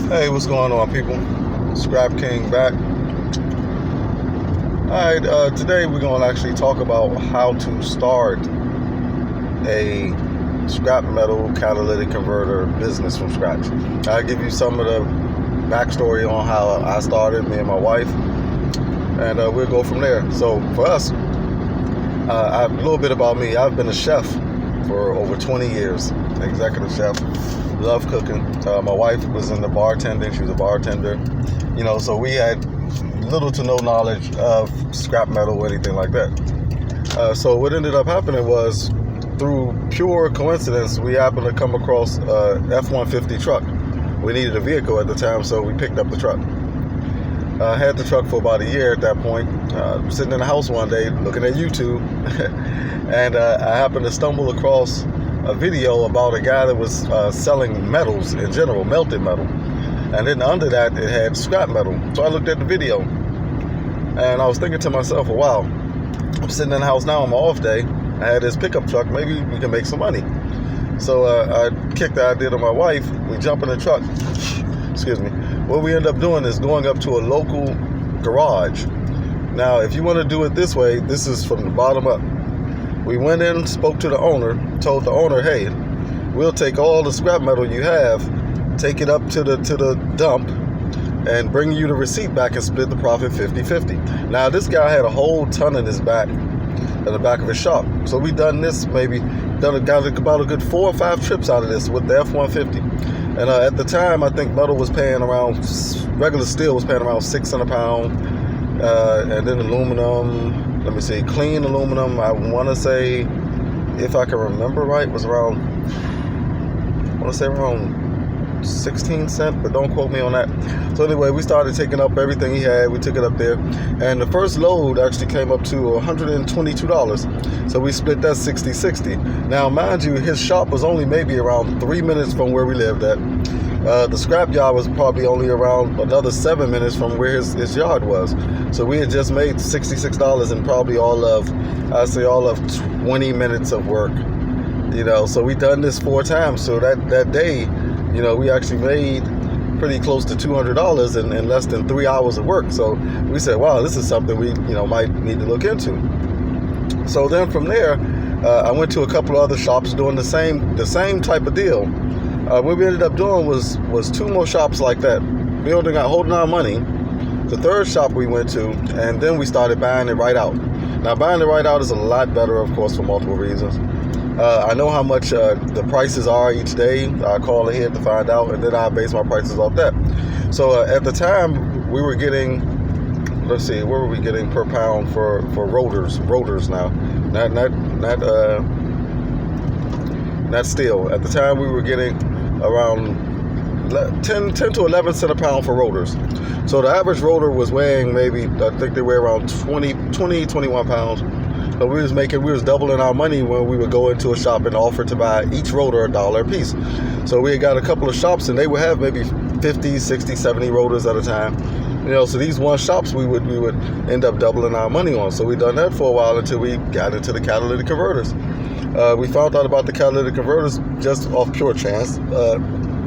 Hey, what's going on, people? Scrap King back. Alright, today we're going to actually talk about how to start a scrap metal catalytic converter business from scratch. I'll give you some of the backstory on how I started, me and my wife, and we'll go from there. So for us, a little bit about me. I've been a chef for over 20 years, executive chef. Love cooking. My wife was in the bartending. She was a bartender. So we had little to no knowledge of scrap metal or anything like that. So what ended up happening was, through pure coincidence, we happened to come across a F-150 truck. We needed a vehicle at the time, so we picked up the truck. I had the truck for about a year at that point. Sitting in the house one day looking at YouTube, and I happened to stumble across a video about a guy that was selling metals in general, melted metal. And then under that, it had scrap metal. So I looked at the video, and I was thinking to myself, well, wow, I'm sitting in the house now on my off day. I had this pickup truck. Maybe we can make some money. So I kicked the idea to my wife. We jump in the truck. Excuse me. What we end up doing is going up to a local garage. Now, if you want to do it this way, this is from the bottom up. We went in, spoke to the owner, told the owner, hey, we'll take all the scrap metal you have, take it up to the dump, and bring you the receipt back and split the profit 50-50. Now, this guy had a whole ton in his back, in the back of his shop. So we done this, got about a good 4 or 5 trips out of this with the F-150. And at the time, I think metal was paying around, regular steel was paying around $6 a pound. And then aluminum, let me see, clean aluminum, I want to say, if I can remember right, was around 16 cents, but don't quote me on that. So anyway, we started taking up everything he had. We took it up there, and the first load actually came up to $122. So we split that 60-60. Now, mind you, his shop was only maybe around 3 minutes from where we lived at. The scrap yard was probably only around another 7 minutes from where his yard was. So we had just made $66 in probably all of 20 minutes of work. So we done this 4 times. So that day, we actually made pretty close to $200 in less than 3 hours of work. So we said, wow, this is something we might need to look into. So then from there, I went to a couple of other shops doing the same type of deal. What we ended up doing was 2 more shops like that, holding our money. The third shop we went to, and then we started buying it right out. Now, buying it right out is a lot better, of course, for multiple reasons. I know how much the prices are each day. I call ahead to find out, and then I base my prices off that. So at the time, we were getting, let's see, what were we getting per pound for rotors now? Not steel. At the time, we were getting around 10 to 11 cents a pound for rotors. So the average rotor was weighing maybe, I think they weigh around 21 pounds. But we was doubling our money when we would go into a shop and offer to buy each rotor $1 a piece. So we had got a couple of shops, and they would have maybe 50, 60, 70 rotors at a time. So these one shops we would end up doubling our money on. So we done that for a while until we got into the catalytic converters. We found out about the catalytic converters just off pure chance.